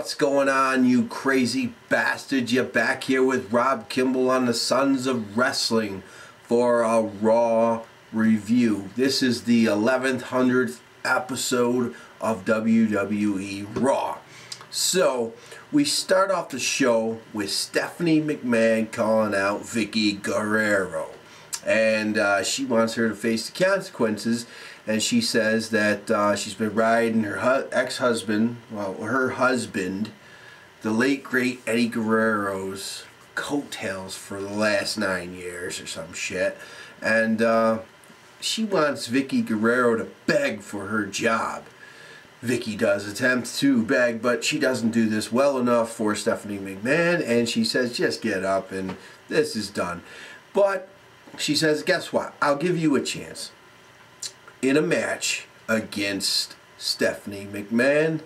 What's going on, you crazy bastards? You're back here with Rob Kimball on the Sons of Wrestling for a Raw review. This is the 1100th episode of WWE Raw. So, we start off the show with Stephanie McMahon calling out Vickie Guerrero. And she wants her to face the consequences. And she says that she's been riding her ex-husband, well, her husband, the late great Eddie Guerrero's coattails for the last 9 years or some shit. And she wants Vickie Guerrero to beg for her job. Vickie does attempt to beg, but she doesn't do this well enough for Stephanie McMahon. And she says, just get up and this is done. But she says, guess what? I'll give you a chance in a match against Stephanie McMahon.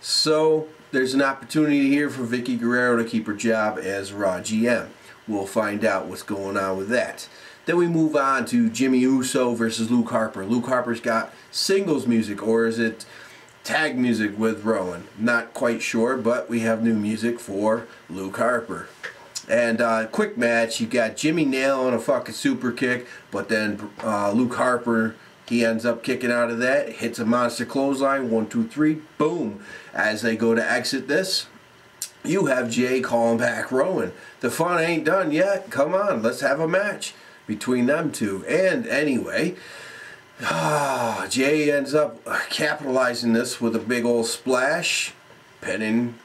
So there's an opportunity here for Vickie Guerrero to keep her job as Raw GM. We'll find out what's going on with that. Then we move on to Jimmy Uso versus Luke Harper. Luke Harper's got singles music, or is it tag music with Rowan? Not quite sure, but we have new music for Luke Harper. And quick match, you got Jimmy nailing a fucking super kick, but then Luke Harper, he ends up kicking out of that, hits a monster clothesline, 1, 2, 3, boom. As they go to exit this, you have Jay calling back Rowan. The fun ain't done yet. Come on, let's have a match between them two. And anyway, Jay ends up capitalizing this with a big old splash, pinning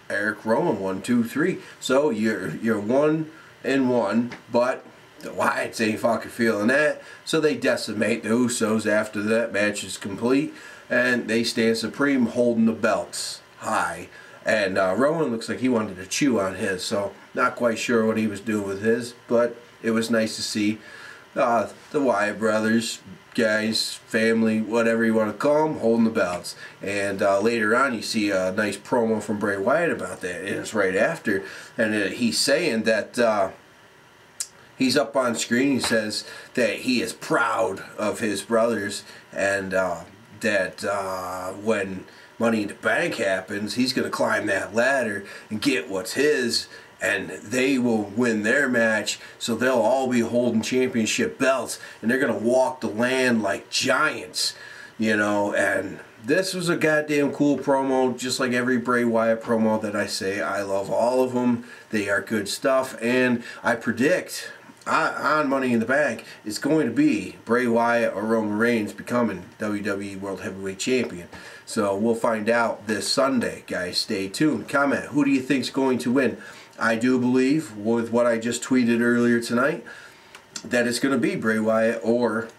Eric Rowan, 1, 2, 3. So you're 1-1, but the Wyatts ain't fucking feeling that. So they decimate the Usos after that match is complete, and they stand supreme holding the belts high. And Rowan looks like he wanted to chew on his, so not quite sure what he was doing with his, but it was nice to see the Wyatt brothers, guys, family, whatever you want to call them, holding the belts. And later on you see a nice promo from Bray Wyatt about that, and it's right after, and he's saying that he's up on screen. He says that he is proud of his brothers, and that when Money in the Bank happens, he's going to climb that ladder and get what's his, and they will win their match, so they'll all be holding championship belts, and they're going to walk the land like giants, you know. And this was a goddamn cool promo, just like every Bray Wyatt promo that I say. I love all of them. They are good stuff, and I predict on Money in the Bank, it's going to be Bray Wyatt or Roman Reigns becoming WWE World Heavyweight Champion. So we'll find out this Sunday, guys. Stay tuned. Comment, who do you think's going to win? I do believe, with what I just tweeted earlier tonight, that it's going to be Bray Wyatt or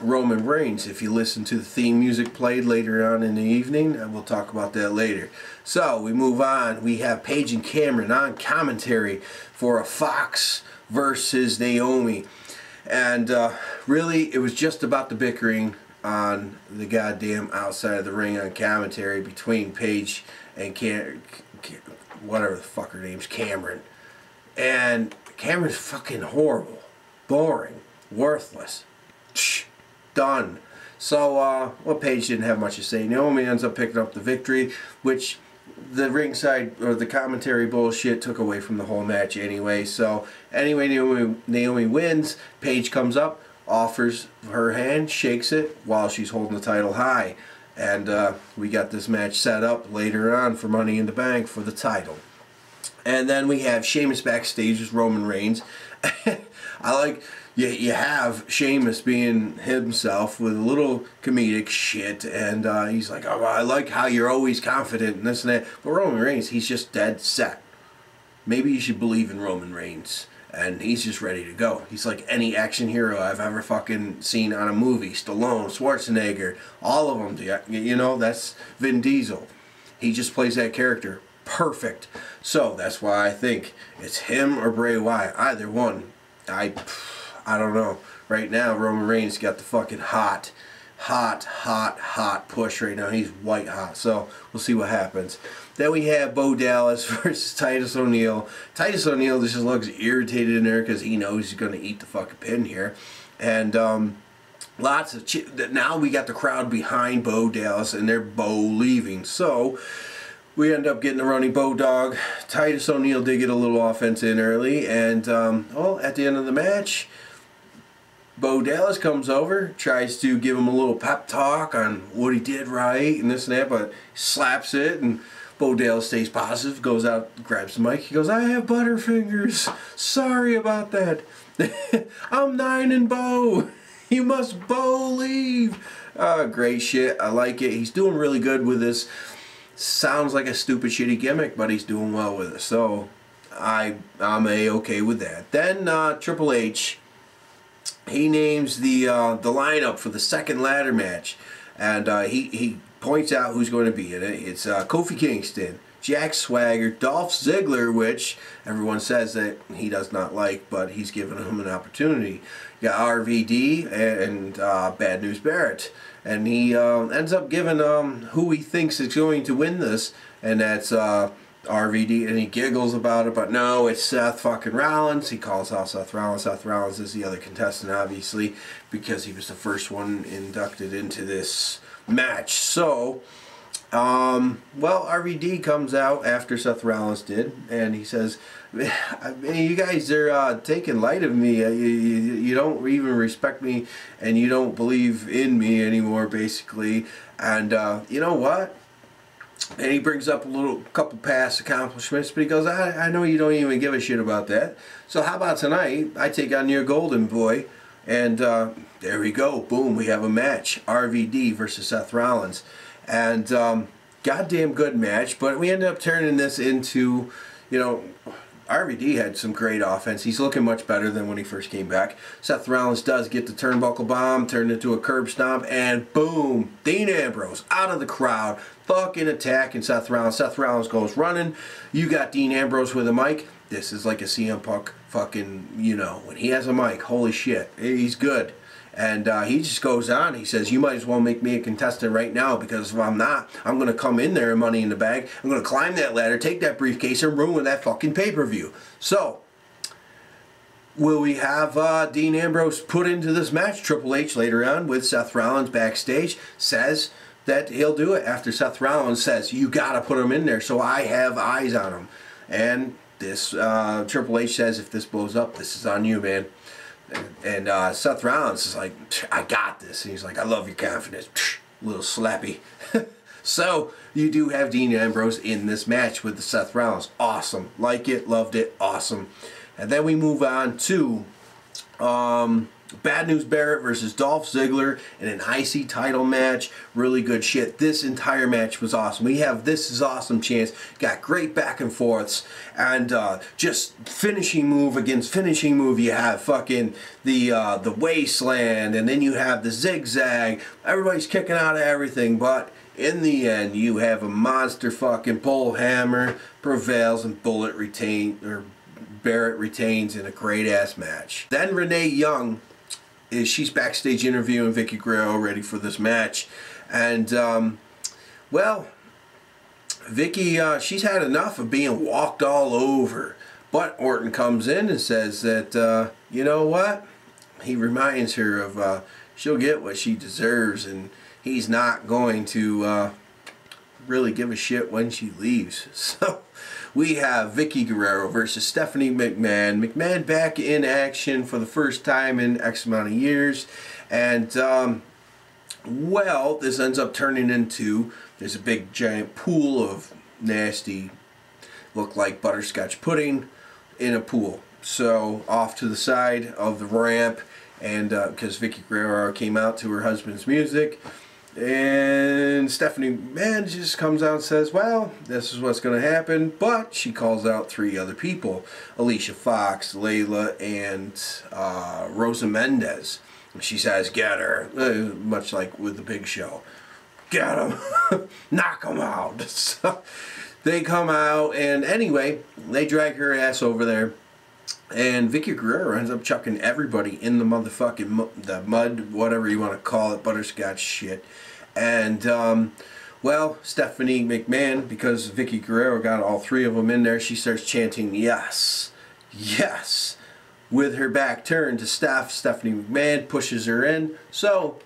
Roman Reigns. If you listen to the theme music played later on in the evening, and we'll talk about that later. So we move on. We have Paige and Cameron on commentary for a Fox versus Naomi. And really, it was just about the bickering on the goddamn outside of the ring on commentary between Paige and whatever the fuck her name's, Cameron. And Cameron's fucking horrible, boring, worthless. Done. So, well, Paige didn't have much to say. Naomi ends up picking up the victory, which the ringside or the commentary bullshit took away from the whole match anyway. So anyway, Naomi wins. Paige comes up, offers her hand, shakes it while she's holding the title high, and we got this match set up later on for Money in the Bank for the title. And then we have Sheamus backstage with Roman Reigns. I like, you have Sheamus being himself with a little comedic shit, and he's like, oh, I like how you're always confident and this and that. But Roman Reigns, he's just dead set. Maybe you should believe in Roman Reigns, and he's just ready to go. He's like any action hero I've ever fucking seen on a movie. Stallone, Schwarzenegger, all of them. You know, that's Vin Diesel. He just plays that character perfect. So that's why I think it's him or Bray Wyatt. Either one. I don't know. Right now, Roman Reigns got the fucking hot push right now. He's white hot. So we'll see what happens. Then we have Bo Dallas versus Titus O'Neil. Titus O'Neil just looks irritated in there because he knows he's going to eat the fucking pin here. And lots of now we got the crowd behind Bo Dallas, and they're Bo leaving. So we end up getting a running Bulldog. Titus O'Neil did get a little offense in early, and well, at the end of the match, Bo Dallas comes over, tries to give him a little pep talk on what he did right and this and that, but slaps it, and Bo Dallas stays positive, goes out, grabs the mic. He goes, "I have butterfingers. Sorry about that. I'm 9 and Bo. You must Bo leave." Great shit. I like it. He's doing really good with this. Sounds like a stupid, shitty gimmick, but he's doing well with it. So I'm A-okay with that. Then Triple H, he names the lineup for the second ladder match, and he points out who's going to be in it. It's Kofi Kingston, Jack Swagger, Dolph Ziggler, which everyone says that he does not like, but he's giving him an opportunity. You got RVD and Bad News Barrett, and he ends up giving who he thinks is going to win this, and that's RVD, and he giggles about it, but no, it's Seth fucking Rollins. He calls out Seth Rollins. Seth Rollins is the other contestant, obviously, because he was the first one inducted into this match. So, well, RVD comes out after Seth Rollins did, and he says, "You guys are taking light of me. You don't even respect me, and you don't believe in me anymore, basically. And you know what?" And he brings up a couple past accomplishments, but he goes, I know you don't even give a shit about that. So how about tonight, I take on your golden boy, and there we go. Boom, we have a match. RVD versus Seth Rollins. And goddamn good match, but we ended up turning this into, you know, RVD had some great offense. He's looking much better than when he first came back. Seth Rollins does get the turnbuckle bomb, turned into a curb stomp, and boom, Dean Ambrose out of the crowd, fucking attacking Seth Rollins. Seth Rollins goes running. You got Dean Ambrose with a mic. This is like a CM Punk fucking, you know, when he has a mic, holy shit, he's good. And he just goes on. He says, "You might as well make me a contestant right now, because if I'm not, I'm going to come in there and Money in the Bag. I'm going to climb that ladder, take that briefcase, and ruin that fucking pay-per-view." So, will we have Dean Ambrose put into this match? Triple H later on with Seth Rollins backstage says that he'll do it after Seth Rollins says, "You got to put him in there so I have eyes on him." And this Triple H says, "If this blows up, this is on you, man." And Seth Rollins is like, "I got this." And he's like, "I love your confidence." Little slappy. So you do have Dean Ambrose in this match with the Seth Rollins. Awesome. Like it, loved it, awesome. And then we move on to Bad News Barrett versus Dolph Ziggler in an IC title match. Really good shit. This entire match was awesome. We have This Is Awesome chance. Got great back and forths. And just finishing move against finishing move. You have fucking the wasteland. And then you have the zigzag. Everybody's kicking out of everything. But in the end, you have a monster fucking pole hammer prevails, and Barrett retains in a great ass match. Then Renee Young she's backstage interviewing Vicky Guerrero, ready for this match, and well, Vicky, she's had enough of being walked all over. But Orton comes in and says that you know what? He reminds her of she'll get what she deserves, and he's not going to really give a shit when she leaves. So we have Vicky Guerrero versus Stephanie McMahon. McMahon back in action for the first time in X amount of years. And, well, this ends up turning into, there's a big giant pool of nasty, look like butterscotch pudding in a pool. So off to the side of the ramp, and because Vicky Guerrero came out to her husband's music, and Stephanie McMahon just comes out and says, well, this is what's going to happen. But she calls out 3 other people: Alicia Fox, Layla, and Rosa Mendez. She says, get her, much like with the Big Show. Get him, knock him out. So they come out, and anyway, they drag her ass over there. And Vicky Guerrero ends up chucking everybody in the motherfucking the mud, whatever you want to call it, butterscotch shit. And, well, Stephanie McMahon, because Vicky Guerrero got all 3 of them in there, she starts chanting, yes, yes, with her back turned to Steph. Stephanie McMahon pushes her in. So,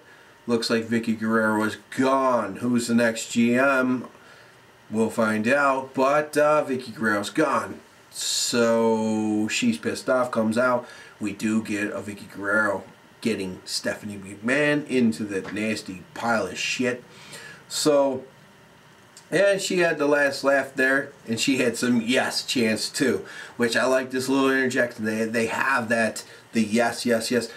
looks like Vicky Guerrero is gone. Who's the next GM? We'll find out, but Vicky Guerrero's gone. So she's pissed off, comes out. We do get a Vicky Guerrero getting Stephanie McMahon into that nasty pile of shit. So, yeah, she had the last laugh there, and she had some yes chants too, which I like this little interjection. They have that, the yes, yes, yes,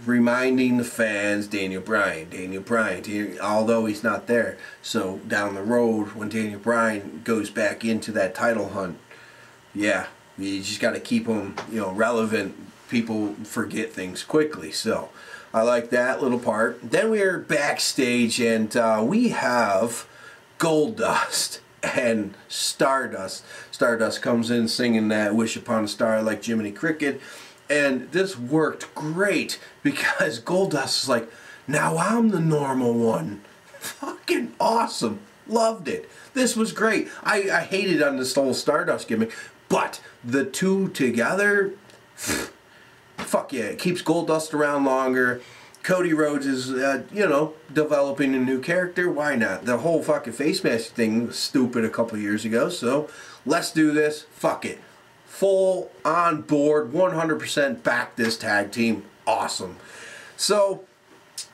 reminding the fans, Daniel Bryan, although he's not there. So down the road, when Daniel Bryan goes back into that title hunt, yeah, you just got to keep him, you know, relevant. People forget things quickly, so I like that little part. Then we are backstage, and we have Goldust and Stardust. Stardust comes in singing that "Wish Upon a Star" like Jiminy Cricket. And this worked great because Goldust is like, now I'm the normal one. Fucking awesome. Loved it. This was great. I hated on this whole Stardust gimmick, but the two together, fuck yeah. It keeps Goldust around longer. Cody Rhodes is, you know, developing a new character. Why not? The whole fucking face mask thing was stupid a couple years ago, so let's do this. Fuck it. Full on board, 100% back this tag team. Awesome. So,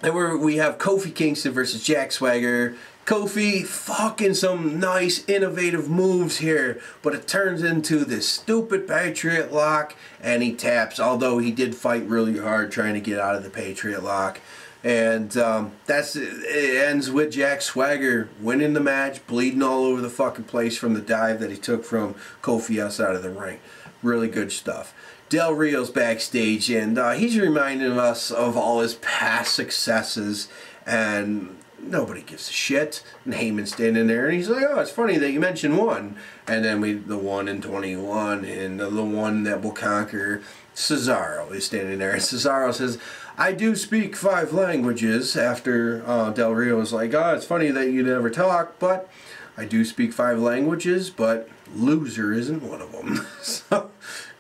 and we have Kofi Kingston versus Jack Swagger. Kofi fucking some nice innovative moves here, but it turns into this stupid Patriot lock, and he taps, although he did fight really hard trying to get out of the Patriot lock. And it ends with Jack Swagger winning the match, bleeding all over the fucking place from the dive that he took from Kofi outside of the ring. Really good stuff. Del Rio's backstage, and he's reminding us of all his past successes, and nobody gives a shit. And Heyman's standing there, and he's like, oh, it's funny that you mentioned one. And then the 1 in 21, and the one that will conquer. Cesaro is standing there, and Cesaro says, I do speak 5 languages, after Del Rio was like, oh, it's funny that you never talk, but I do speak 5 languages, but loser isn't one of them. So,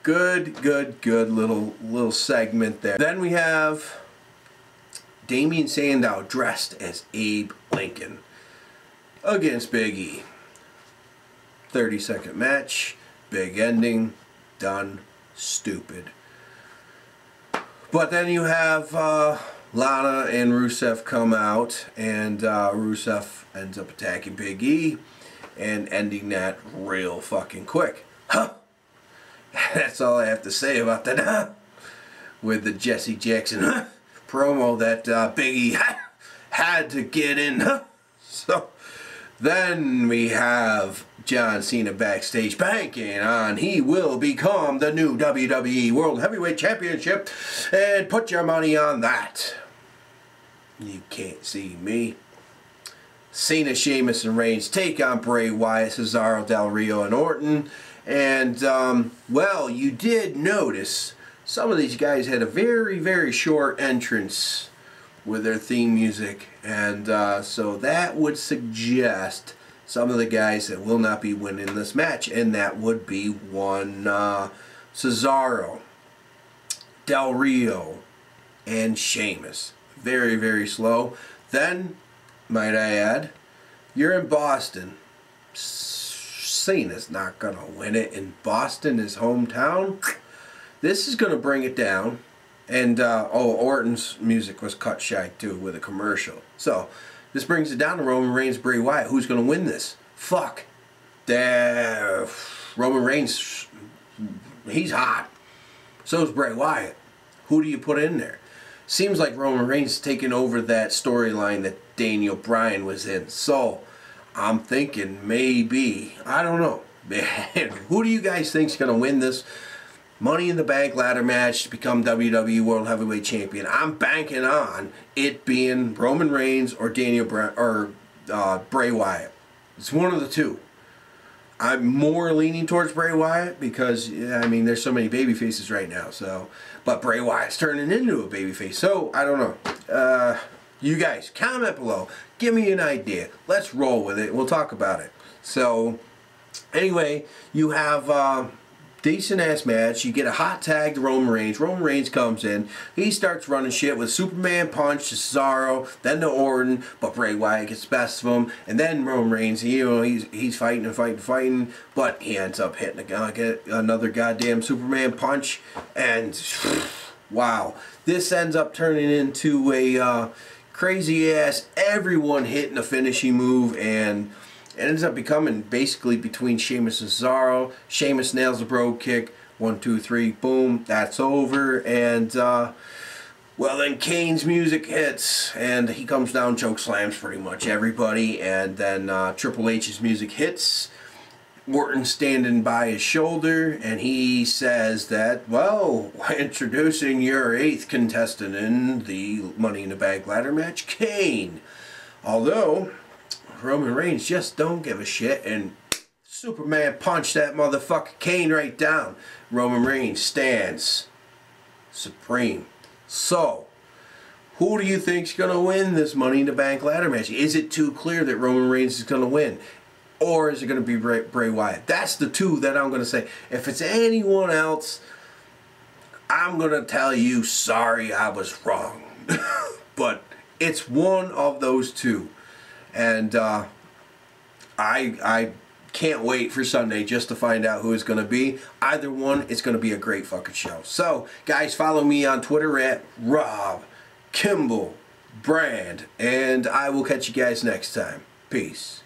good little segment there. Then we have Damien Sandow dressed as Abe Lincoln against Big E. 30-second match, big ending, done, stupid. But then you have Lana and Rusev come out, and Rusev ends up attacking Big E and ending that real fucking quick. Huh? That's all I have to say about that, huh? With the Jesse Jackson promo that Big E had to get in. Huh? So then we have John Cena backstage banking on he will become the new WWE World Heavyweight Championship, and put your money on that. You can't see me. Cena, Sheamus, and Reigns take on Bray Wyatt, Cesaro, Del Rio, and Orton. And, well, you did notice some of these guys had a very short entrance with their theme music. And so that would suggest some of the guys that will not be winning this match. And that would be one Cesaro, Del Rio, and Sheamus. Very slow. Then, might I add, you're in Boston. Cena's not going to win it in Boston, his hometown. This is going to bring it down. And, oh, Orton's music was cut shy, too, with a commercial. So, this brings it down to Roman Reigns, Bray Wyatt. Who's going to win this? Fuck. Roman Reigns, he's hot. So's Bray Wyatt. Who do you put in there? Seems like Roman Reigns is taking over that storyline that Daniel Bryan was in. So, I'm thinking maybe, I don't know. Man, who do you guys think is going to win this Money in the Bank ladder match to become WWE World Heavyweight Champion? I'm banking on it being Roman Reigns or Daniel Bryan or Bray Wyatt. It's one of the two. I'm more leaning towards Bray Wyatt because, I mean, there's so many baby faces right now. So, but Bray Wyatt's turning into a baby face. So, I don't know. You guys, comment below. Give me an idea. Let's roll with it. We'll talk about it. So, anyway, you have decent ass match. You get a hot tag to Roman Reigns. Roman Reigns comes in. He starts running shit with Superman punch to Cesaro, then to Orton, but Bray Wyatt gets the best of him. And then Roman Reigns, he's fighting and fighting, but he ends up hitting another goddamn Superman punch. And wow, this ends up turning into a crazy ass, everyone hitting a finishing move, and it ends up becoming basically between Sheamus and Cesaro. Sheamus nails the Brogue Kick. 1, 2, 3, boom, that's over. And, well, then Kane's music hits, and he comes down, choke slams pretty much everybody. And then Triple H's music hits. Orton standing by his shoulder, and he says that, well, introducing your 8th contestant in the Money in the Bank ladder match, Kane. Although Roman Reigns just don't give a shit, and Superman punched that motherfucker Kane right down. Roman Reigns stands supreme. So, who do you think's gonna win this Money in the Bank ladder match? Is it too clear that Roman Reigns is gonna win? Or is it going to be Bray Wyatt? That's the two that I'm going to say. If it's anyone else, I'm going to tell you, sorry, I was wrong. But it's one of those two. And I can't wait for Sunday just to find out who it's going to be. Either one, it's going to be a great fucking show. So, guys, follow me on Twitter at Rob Kimball Brand. And I will catch you guys next time. Peace.